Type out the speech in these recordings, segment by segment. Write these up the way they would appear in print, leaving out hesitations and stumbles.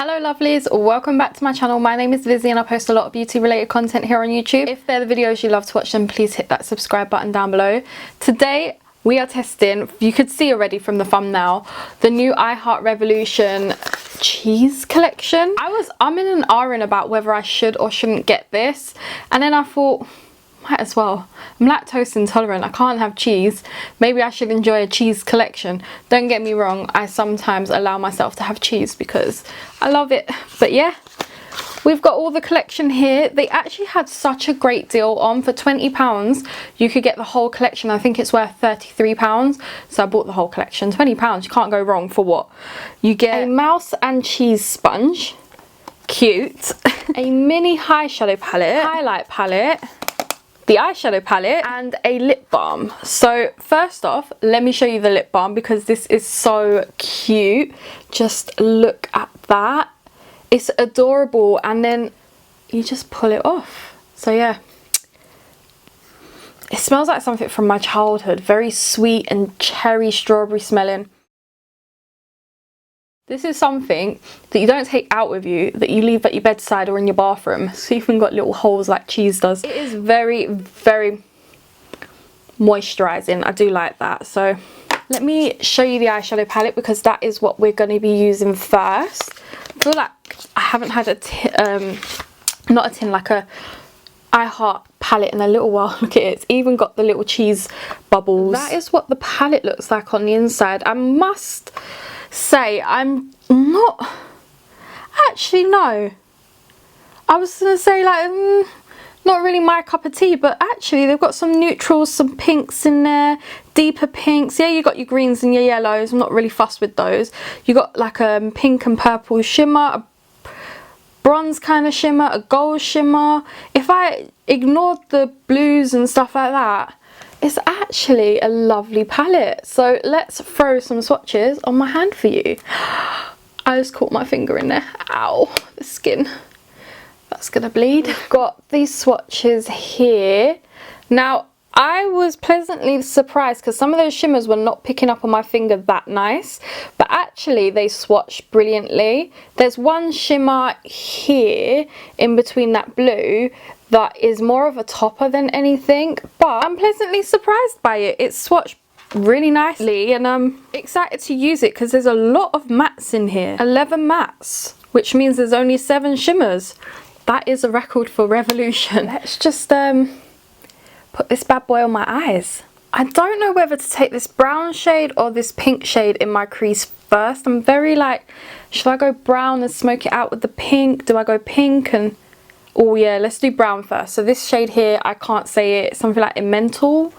Hello lovelies, welcome back to my channel. My name is Lizzie and I post a lot of beauty related content here on YouTube. If they're the videos you love to watch, then please hit that subscribe button down below. Today we are testing, you could see already from the thumbnail, the new I Heart Revolution cheese collection. I was umming and ahhing about whether I should or shouldn't get this, and then I thought, might as well. I'm lactose intolerant, I can't have cheese. Maybe I should enjoy a cheese collection. Don't get me wrong, I sometimes allow myself to have cheese because I love it. But yeah, we've got all the collection here. They actually had such a great deal on. For £20 you could get the whole collection. I think it's worth £33, so I bought the whole collection. £20, you can't go wrong for what? You get a mouse and cheese sponge, cute, a mini eyeshadow palette, highlight palette, the eyeshadow palette, and a lip balm. So first off, let me show you the lip balm because this is so cute. Just look at that. It's adorable, and then you just pull it off. So yeah, it smells like something from my childhood. Very sweet and cherry strawberry smelling. This is something that you don't take out with you, that you leave at your bedside or in your bathroom. It's even got little holes like cheese does. It is very, very moisturising. I do like that. So let me show you the eyeshadow palette because that is what we're going to be using first. I feel like I haven't had like a I Heart palette in a little while. Look at it, it's even got the little cheese bubbles. That is what the palette looks like on the inside. I must say, I'm not actually, no, I was gonna say like not really my cup of tea, but actually they've got some neutrals, some pinks in there, deeper pinks. Yeah, you got your greens and your yellows. I'm not really fussed with those. You got like a pink and purple shimmer, a bronze kind of shimmer, a gold shimmer. If I ignored the blues and stuff like that, it's actually a lovely palette. So let's throw some swatches on my hand for you. I just caught my finger in there. Ow, the skin. That's gonna bleed. We've got these swatches here. Now, I was pleasantly surprised because some of those shimmers were not picking up on my finger that nice, but actually they swatch brilliantly. There's one shimmer here in between that blue that is more of a topper than anything, but I'm pleasantly surprised by it. It's swatched really nicely and I'm excited to use it because there's a lot of mattes in here. 11 mattes, which means there's only 7 shimmers. That is a record for Revolution. Let's just put this bad boy on my eyes. I don't know whether to take this brown shade or this pink shade in my crease first. I'm very like, should I go brown and smoke it out with the pink? Do I go pink and... Oh yeah, let's do brown first. So this shade here, I can't say it, something like Emmental,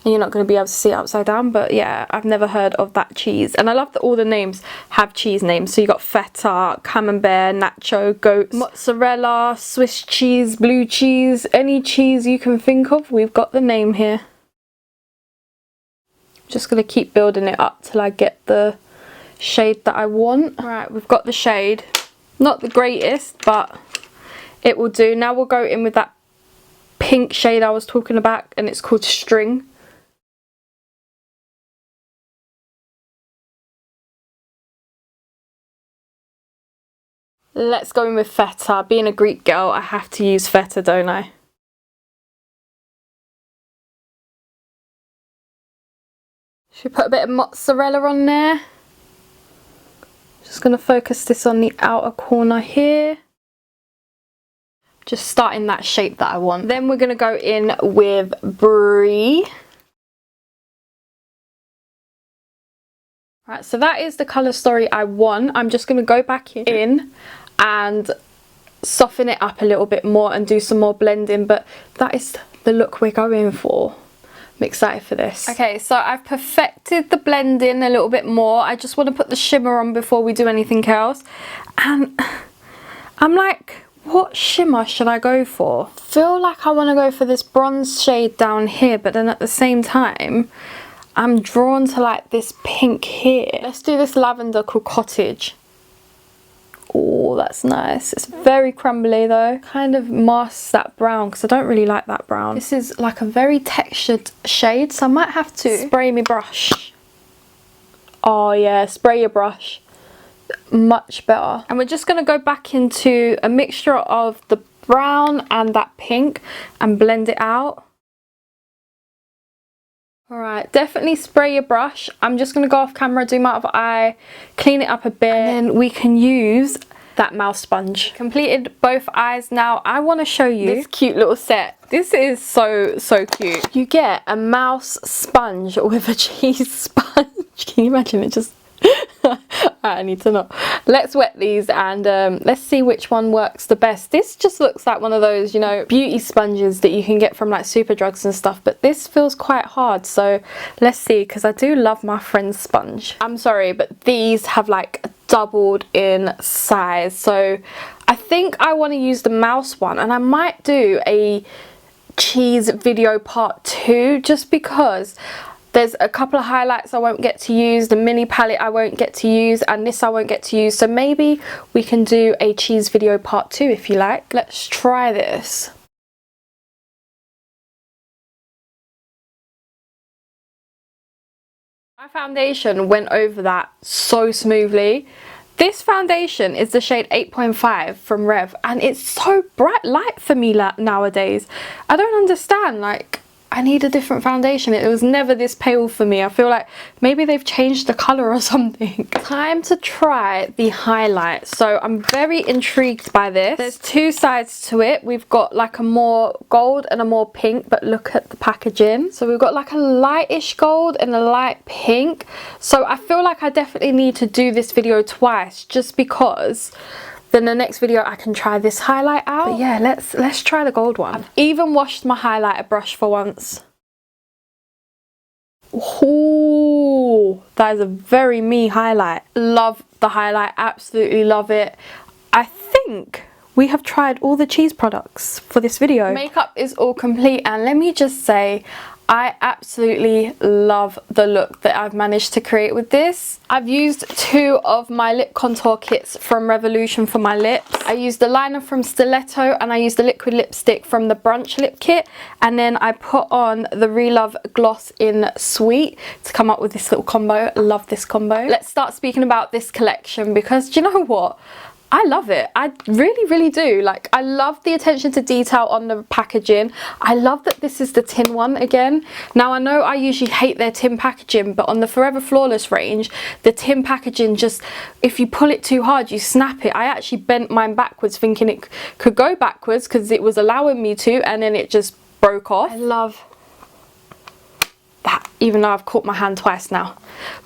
and you're not going to be able to see it upside down, but yeah, I've never heard of that cheese. And I love that all the names have cheese names. So you got feta, camembert, nacho, goats, mozzarella, Swiss cheese, blue cheese, any cheese you can think of, we've got the name here. Just going to keep building it up till I get the shade that I want. Right, we've got the shade. Not the greatest, but it will do. Now we'll go in with that pink shade I was talking about, and it's called String. Let's go in with feta. Being a Greek girl, I have to use feta, don't I? Should we put a bit of mozzarella on there? Just going to focus this on the outer corner here. Just starting that shape that I want. Then we're going to go in with Brie. Right, so that is the colour story I want. I'm just going to go back in and soften it up a little bit more and do some more blending, but that is the look we're going for. I'm excited for this. Okay, so I've perfected the blending a little bit more. I just want to put the shimmer on before we do anything else, and I'm like, what shimmer should I go for? I feel like I want to go for this bronze shade down here, but then at the same time I'm drawn to like this pink here. Let's do this lavender called Cottage. Oh, that's nice. It's very crumbly though. Kind of masks that brown because I don't really like that brown. This is like a very textured shade, so I might have to spray my brush. Oh yeah, spray your brush. much better. And we're just going to go back into a mixture of the brown and that pink and blend it out. Alright, definitely spray your brush. I'm just going to go off camera, do my other eye, clean it up a bit, and then we can use that mouse sponge. Completed both eyes now. I want to show you this cute little set. This is so cute. You get a mouse sponge with a cheese sponge. Can you imagine it just... I need to know. Let's wet these and let's see which one works the best. This just looks like one of those, you know, beauty sponges that you can get from like Superdrugs and stuff, but this feels quite hard, so let's see, because I do love my friend's sponge. I'm sorry, but these have like doubled in size, so I think I want to use the mouse one, and I might do a cheese video part 2 just because there's a couple of highlights I won't get to use, the mini palette I won't get to use, and this I won't get to use. So maybe we can do a cheese video part 2 if you like. Let's try this. My foundation went over that so smoothly. This foundation is the shade 8.5 from Rev, and it's so bright light for me nowadays. I don't understand, like, I need a different foundation. It was never this pale for me. I feel like maybe they've changed the colour or something. Time to try the highlight. So I'm very intrigued by this. There's two sides to it. We've got like a more gold and a more pink, but look at the packaging. So we've got like a lightish gold and a light pink. So I feel like I definitely need to do this video twice, just because then the next video I can try this highlight out. But yeah, let's try the gold one. I've even washed my highlighter brush for once. Ooh, that is a very me highlight. Love the highlight, absolutely love it. I think we have tried all the cheese products for this video. Makeup is all complete, and let me just say, I absolutely love the look that I've managed to create with this. I've used 2 of my lip contour kits from Revolution for my lips. I used the liner from Stiletto, and I used the liquid lipstick from the Brunch lip kit, and then I put on the Relove gloss in Sweet to come up with this little combo. Love this combo. Let's start speaking about this collection, because do you know what? I love it. I really do. Like, I love the attention to detail on the packaging. I love that this is the tin one again. Now, I know I usually hate their tin packaging, but on the Forever Flawless range, the tin packaging just, if you pull it too hard, you snap it. I actually bent mine backwards thinking it could go backwards because it was allowing me to, and then it just broke off. I love that, even though I've caught my hand twice now.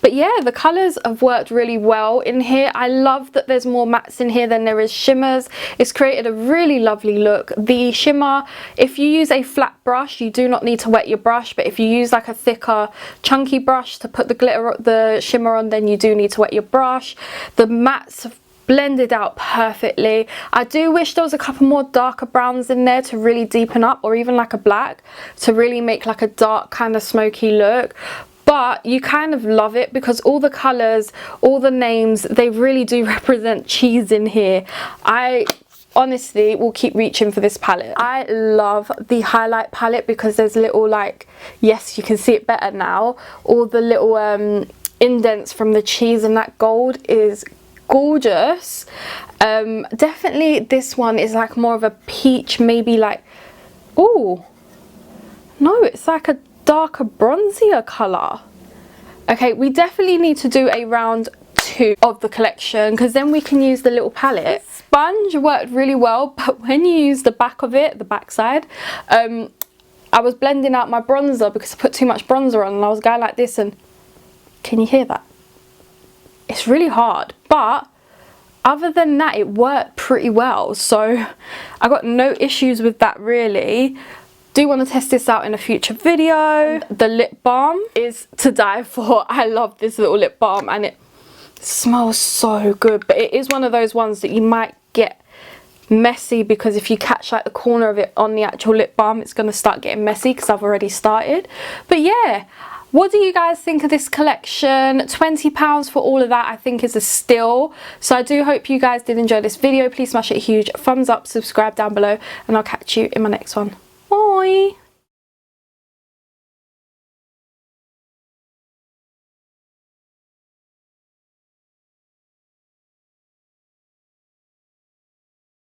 But yeah, the colours have worked really well in here. I love that there's more mattes in here than there is shimmers. It's created a really lovely look. The shimmer, if you use a flat brush, you do not need to wet your brush, but if you use like a thicker chunky brush to put the shimmer on, then you do need to wet your brush. The mattes have blended out perfectly. I do wish there was a couple more darker browns in there to really deepen up, or even like a black to really make like a dark kind of smoky look. But you kind of love it because all the colours, all the names, they really do represent cheese in here. I honestly will keep reaching for this palette. I love the highlight palette because there's little, like, yes, you can see it better now. All the little indents from the cheese, and that gold is gorgeous. Definitely this one is like more of a peach, maybe like, oh no, it's like a darker bronzier colour. Okay, we definitely need to do a round 2 of the collection, because then we can use the little palette. The sponge worked really well, but when you use the back of it, the back side, I was blending out my bronzer because I put too much bronzer on, and I was going like this, and can you hear that? It's really hard, but other than that, it worked pretty well, so I got no issues with that really. Do want to test this out in a future video. The lip balm is to die for. I love this little lip balm, and it smells so good, but it is one of those ones that you might get messy, because if you catch like the corner of it on the actual lip balm, it's going to start getting messy because I've already started. But yeah, what do you guys think of this collection? £20 for all of that I think is a steal. So I do hope you guys did enjoy this video. Please smash it a huge thumbs up, subscribe down below, and I'll catch you in my next one. Bye!